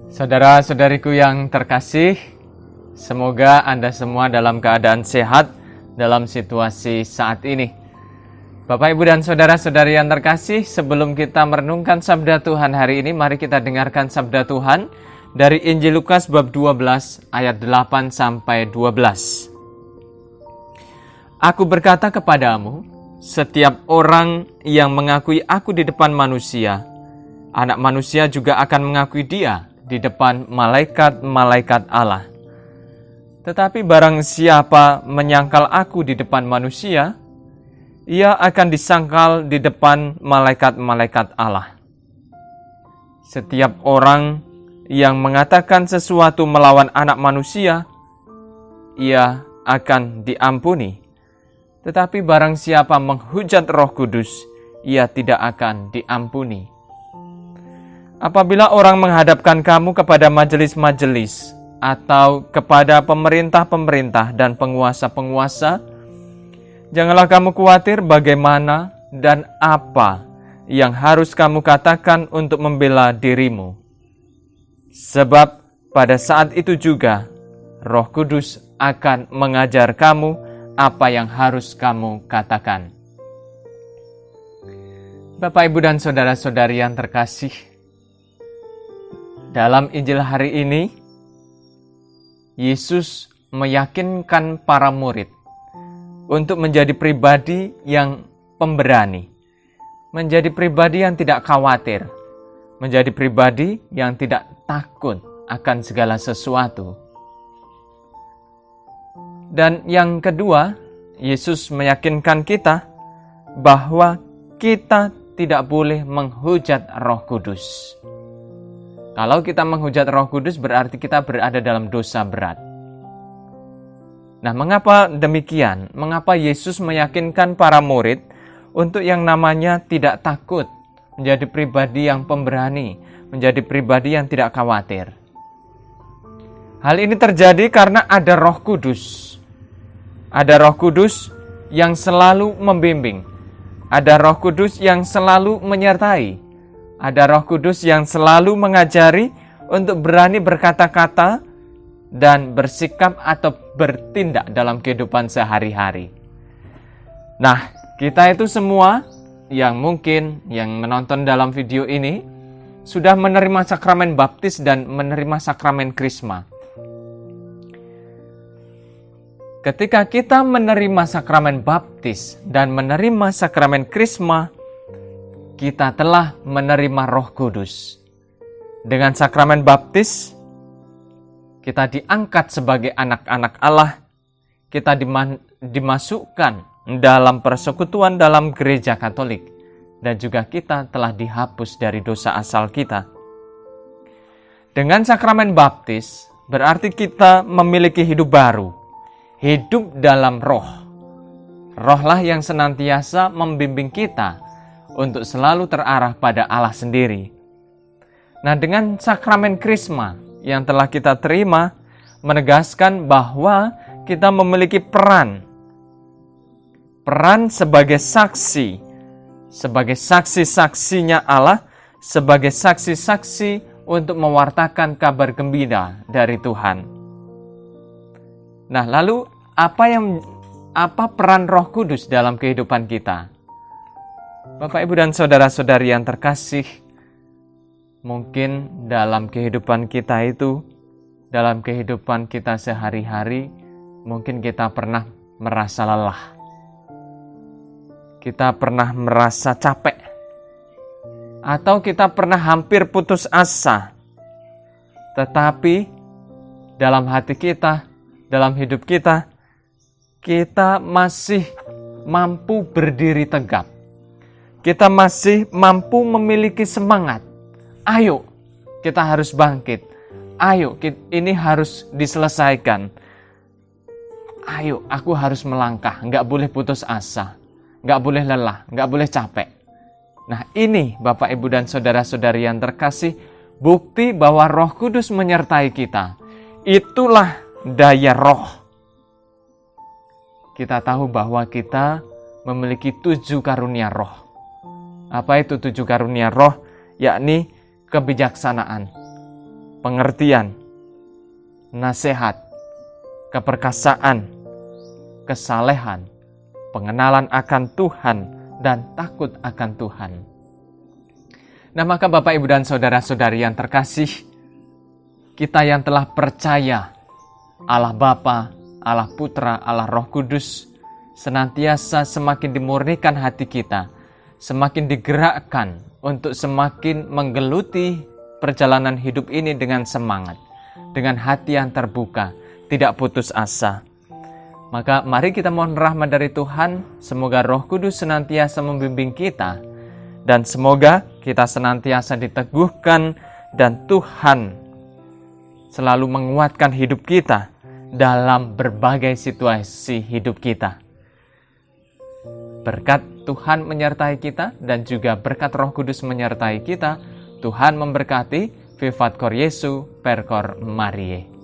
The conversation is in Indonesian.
Saudara-saudariku yang terkasih, semoga Anda semua dalam keadaan sehat dalam situasi saat ini. Bapak, Ibu, dan saudara-saudari yang terkasih, sebelum kita merenungkan sabda Tuhan hari ini, mari kita dengarkan sabda Tuhan dari Injil Lukas bab 12 ayat 8 sampai 12. Aku berkata kepadamu, setiap orang yang mengakui aku di depan manusia, Anak Manusia juga akan mengakui dia di depan malaikat-malaikat Allah. Tetapi barang siapa menyangkal aku di depan manusia, ia akan disangkal di depan malaikat-malaikat Allah. Setiap orang yang mengatakan sesuatu melawan Anak Manusia, ia akan diampuni. Tetapi barang siapa menghujat Roh Kudus, ia tidak akan diampuni. Apabila orang menghadapkan kamu kepada majelis-majelis atau kepada pemerintah-pemerintah dan penguasa-penguasa, janganlah kamu khawatir bagaimana dan apa yang harus kamu katakan untuk membela dirimu. Sebab pada saat itu juga Roh Kudus akan mengajar kamu apa yang harus kamu katakan. Bapak, Ibu, dan saudara-saudari yang terkasih, dalam Injil hari ini, Yesus meyakinkan para murid untuk menjadi pribadi yang pemberani, menjadi pribadi yang tidak khawatir, menjadi pribadi yang tidak takut akan segala sesuatu. Dan yang kedua, Yesus meyakinkan kita bahwa kita tidak boleh menghujat Roh Kudus. Kalau kita menghujat Roh Kudus berarti kita berada dalam dosa berat. Nah, mengapa demikian? Mengapa Yesus meyakinkan para murid untuk yang namanya tidak takut, menjadi pribadi yang pemberani, menjadi pribadi yang tidak khawatir? Hal ini terjadi karena ada Roh Kudus. Ada Roh Kudus yang selalu membimbing. Ada Roh Kudus yang selalu menyertai. Ada Roh Kudus yang selalu mengajari untuk berani berkata-kata dan bersikap atau bertindak dalam kehidupan sehari-hari. Nah, kita itu semua yang mungkin yang menonton dalam video ini sudah menerima sakramen baptis dan menerima sakramen krisma. Ketika kita menerima sakramen baptis dan menerima sakramen krisma, kita telah menerima Roh Kudus. Dengan sakramen baptis, kita diangkat sebagai anak-anak Allah. Kita dimasukkan dalam persekutuan dalam gereja Katolik. Dan juga kita telah dihapus dari dosa asal kita. Dengan sakramen baptis, berarti kita memiliki hidup baru. Hidup dalam roh. Rohlah yang senantiasa membimbing kita untuk selalu terarah pada Allah sendiri. Nah, dengan sakramen krisma yang telah kita terima, menegaskan bahwa kita memiliki peran sebagai saksi, sebagai saksi-saksinya Allah, sebagai saksi-saksi untuk mewartakan kabar gembira dari Tuhan. Nah, lalu apa peran Roh Kudus dalam kehidupan kita? Bapak, Ibu, dan saudara-saudari yang terkasih, mungkin dalam kehidupan kita itu, dalam kehidupan kita sehari-hari, mungkin kita pernah merasa lelah. Kita pernah merasa capek. Atau kita pernah hampir putus asa. Tetapi dalam hati kita, dalam hidup kita, kita masih mampu berdiri tegap. Kita masih mampu memiliki semangat. Ayo, kita harus bangkit. Ayo, ini harus diselesaikan. Ayo, aku harus melangkah. Nggak boleh putus asa. nggak boleh lelah, nggak boleh capek. Nah ini Bapak, Ibu, dan saudara-saudari yang terkasih, bukti bahwa Roh Kudus menyertai kita. Itulah daya roh. Kita tahu bahwa kita memiliki 7 karunia roh. Apa itu 7 karunia roh? Yakni kebijaksanaan, pengertian, nasihat, keperkasaan, kesalehan, pengenalan akan Tuhan, dan takut akan Tuhan. Nah maka Bapak, Ibu, dan saudara-saudari yang terkasih, kita yang telah percaya Allah Bapa, Allah Putra, Allah Roh Kudus senantiasa semakin dimurnikan hati kita, semakin digerakkan untuk semakin menggeluti perjalanan hidup ini dengan semangat, dengan hati yang terbuka, tidak putus asa. Maka mari kita mohon rahmat dari Tuhan, semoga Roh Kudus senantiasa membimbing kita, dan semoga kita senantiasa diteguhkan dan Tuhan selalu menguatkan hidup kita dalam berbagai situasi hidup kita. Berkat Tuhan menyertai kita dan juga berkat Roh Kudus menyertai kita. Tuhan memberkati. Vivat Cor Jesu, per cor Mariae.